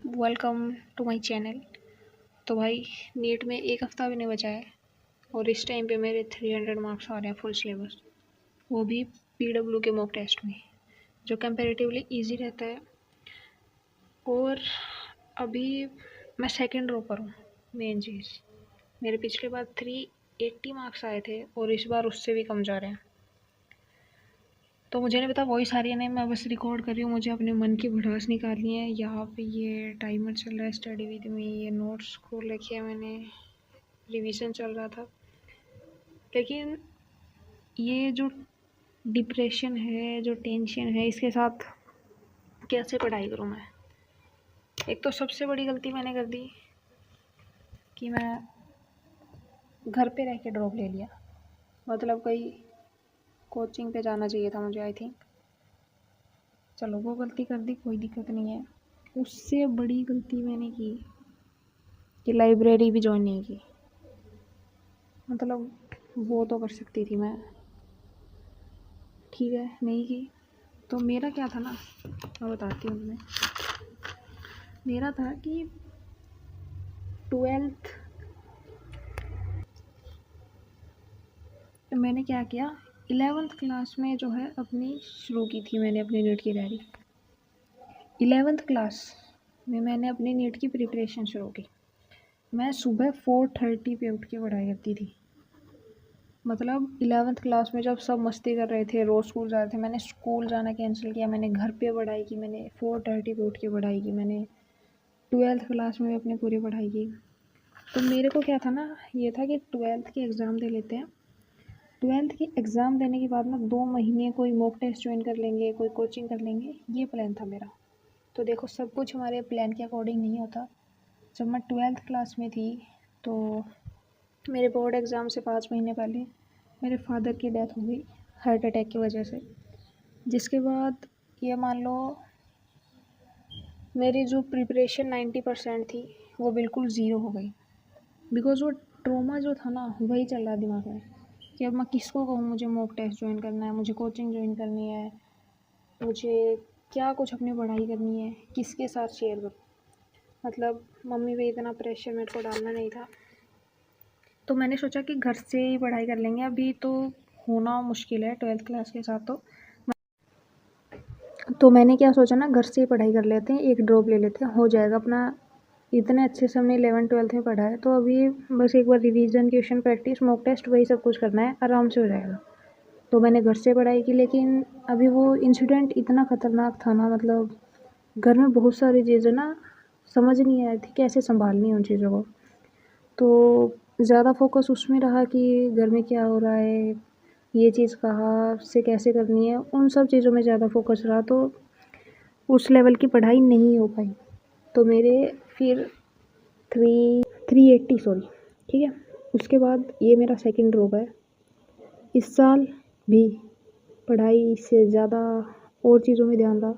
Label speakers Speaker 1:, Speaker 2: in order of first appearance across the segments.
Speaker 1: Welcome to my channel. तो भाई NEET में एक हफ़्ता भी नहीं बचा है और इस टाइम पे मेरे 300 मार्क्स आ रहे हैं फुल सिलेबस, वो भी पीडब्ल्यू के मॉक टेस्ट में, जो कंपैरेटिवली इजी रहता है। और अभी मैं सेकंड रो पर हूँ। मेन चीज़, मेरे पिछले बार 380 मार्क्स आए थे और इस बार उससे भी कम जा रहे हैं। तो मुझे नहीं पता वॉइस आ रही है नहीं, मैं बस रिकॉर्ड कर रही हूँ। मुझे अपने मन की भड़ास निकालनी है। यहाँ पे ये टाइमर चल रहा है, स्टडी विद मी, ये नोट्स खोल रखे हैं मैंने, रिवीजन चल रहा था। लेकिन ये जो डिप्रेशन है, जो टेंशन है, इसके साथ कैसे पढ़ाई करूँ मैं। एक तो सबसे बड़ी गलती मैंने कर दी कि मैं घर पे रह के ड्रॉप ले लिया। मतलब कहीं कोचिंग पे जाना चाहिए था मुझे, आई थिंक। चलो वो गलती कर दी, कोई दिक्कत नहीं है। उससे बड़ी गलती मैंने की कि लाइब्रेरी भी ज्वाइन नहीं की। मतलब वो तो कर सकती थी मैं, ठीक है, नहीं की। तो मेरा क्या था ना, मैं बताती हूँ तुम्हें। मेरा था कि 12th मैंने क्या किया, 11th क्लास में जो है अपनी शुरू की थी मैंने अपनी नीट की तैयारी। 11th क्लास में मैंने अपनी नीट की प्रिपरेशन शुरू की। मैं सुबह 4:30 पे उठ के पढ़ाई करती थी। मतलब 11th क्लास में जब सब मस्ती कर रहे थे, रोज़ स्कूल जा रहे थे, मैंने स्कूल जाना कैंसिल किया। मैंने घर पे पढ़ाई की, मैंने 4:30 पे उठ के पढ़ाई की। मैंने 12th क्लास में भी अपनी पूरी पढ़ाई की। तो मेरे को क्या था ना, ये था कि 12th के एग्ज़ाम दे लेते हैं। 12th के एग्ज़ाम देने के बाद ना 2 महीने कोई मॉक टेस्ट ज्वाइन कर लेंगे, कोई कोचिंग कर लेंगे, ये प्लान था मेरा। तो देखो, सब कुछ हमारे प्लान के अकॉर्डिंग नहीं होता। जब मैं 12th क्लास में थी तो मेरे बोर्ड एग्ज़ाम से 5 महीने पहले मेरे फादर की डेथ हो गई हार्ट अटैक की वजह से। जिसके बाद ये मान लो मेरी जो प्रिपरेशन 90% थी वो बिल्कुल ज़ीरो हो गई। बिकॉज़ वो ट्रॉमा जो था ना, वही चल रहा दिमाग में कि अब मैं किसको कहूँ मुझे मॉक टेस्ट ज्वाइन करना है, मुझे कोचिंग ज्वाइन करनी है, मुझे क्या कुछ अपनी पढ़ाई करनी है, किसके साथ शेयर करूँ। मतलब मम्मी पे इतना प्रेशर मेरे को डालना नहीं था। तो मैंने सोचा कि घर से ही पढ़ाई कर लेंगे। अभी तो होना मुश्किल है 12th क्लास के साथ। तो मैंने क्या सोचा ना, घर से ही पढ़ाई कर लेते हैं, एक ड्रॉप ले लेते हैं, हो जाएगा अपना। इतने अच्छे से हमने 11th-12th में पढ़ा है, तो अभी बस एक बार revision, tuition, practice, mock test, वही सब कुछ करना है, आराम से हो जाएगा। तो मैंने घर से पढ़ाई की। लेकिन अभी वो इंसिडेंट इतना ख़तरनाक था ना, मतलब घर में बहुत सारी चीज़ें ना समझ नहीं आ रही थी कैसे संभालनी है उन चीज़ों को। तो ज़्यादा फोकस उसमें रहा कि घर में क्या हो रहा है, ये चीज़ कहाँ से कैसे करनी है, उन सब चीज़ों में ज़्यादा फोकस रहा। तो उस लेवल की पढ़ाई नहीं हो पाई। तो मेरे फिर 380, सॉरी, ठीक है। उसके बाद ये मेरा सेकंड ड्रॉप है। इस साल भी पढ़ाई से ज़्यादा और चीज़ों में ध्यान रहा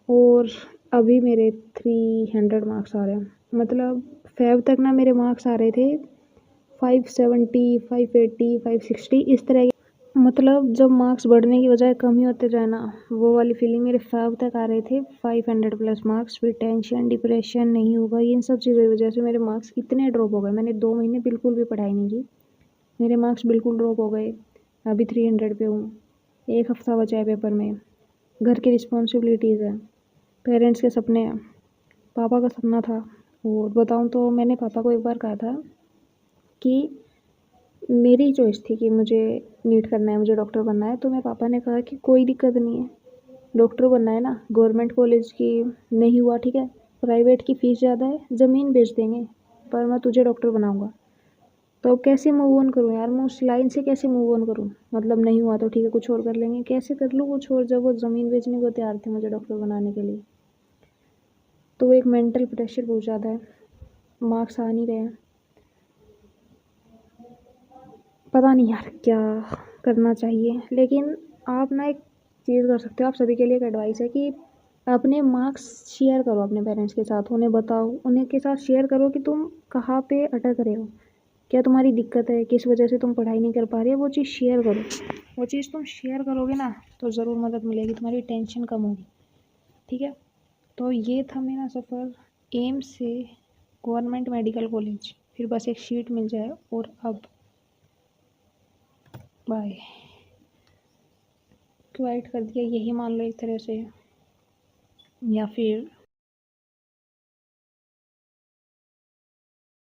Speaker 1: और अभी मेरे 300 मार्क्स आ रहे हैं। मतलब फेब तक ना मेरे मार्क्स आ रहे थे 570, 580, 560, इस तरह के। मतलब जब मार्क्स बढ़ने की बजाय कम ही होते जाए ना, वो वाली फीलिंग मेरे फेब तक आ रहे थे 500 प्लस मार्क्स। फिर टेंशन, डिप्रेशन नहीं होगा, इन सब चीज़ों की वजह से मेरे मार्क्स इतने ड्रॉप हो गए। मैंने 2 महीने बिल्कुल भी पढ़ाई नहीं की, मेरे मार्क्स बिल्कुल ड्रॉप हो गए। अभी 300 पे हूँ। एक हफ़्ता बचा है पेपर में। घर की रिस्पॉन्सिबिलिटीज़ है, पेरेंट्स के सपने हैं, पापा का सपना था। और बताऊँ तो मैंने पापा को एक बार कहा था कि मेरी चॉइस थी कि मुझे नीट करना है, मुझे डॉक्टर बनना है। तो मेरे पापा ने कहा कि कोई दिक्कत नहीं है, डॉक्टर बनना है ना, गवर्नमेंट कॉलेज की नहीं हुआ, ठीक है, प्राइवेट की फ़ीस ज़्यादा है, ज़मीन बेच देंगे, पर मैं तुझे डॉक्टर बनाऊँगा। तो अब कैसे मूव ऑन करूँ यार, मैं उस लाइन से कैसे मूव ऑन करूँ। मतलब नहीं हुआ तो ठीक है, कुछ और कर लेंगे, कैसे कर लूँ कुछ और, जब वो ज़मीन बेचने को तैयार थे मुझे डॉक्टर बनाने के लिए। तो एक मेंटल प्रेशर बहुत ज़्यादा है, मार्क्स आ नहीं रहे हैं। पता नहीं यार क्या करना चाहिए। लेकिन आप ना एक चीज़ कर सकते हो, आप सभी के लिए एक एडवाइस है कि अपने मार्क्स शेयर करो अपने पेरेंट्स के साथ, उन्हें बताओ, उन्हें के साथ शेयर करो कि तुम कहाँ पे अटक रहे हो, क्या तुम्हारी दिक्कत है, किस वजह से तुम पढ़ाई नहीं कर पा रहे हो। वो चीज़ शेयर करो। वो चीज़ तुम शेयर करोगे ना तो ज़रूर मदद मिलेगी, तुम्हारी टेंशन कम होगी, ठीक है। तो ये था मेरा सफ़र एम्स से गवर्नमेंट मेडिकल कॉलेज। फिर बस एक शीट मिल जाए और अब बाय। क्वाइट कर दिया यही मान लो एक तरह से, या फिर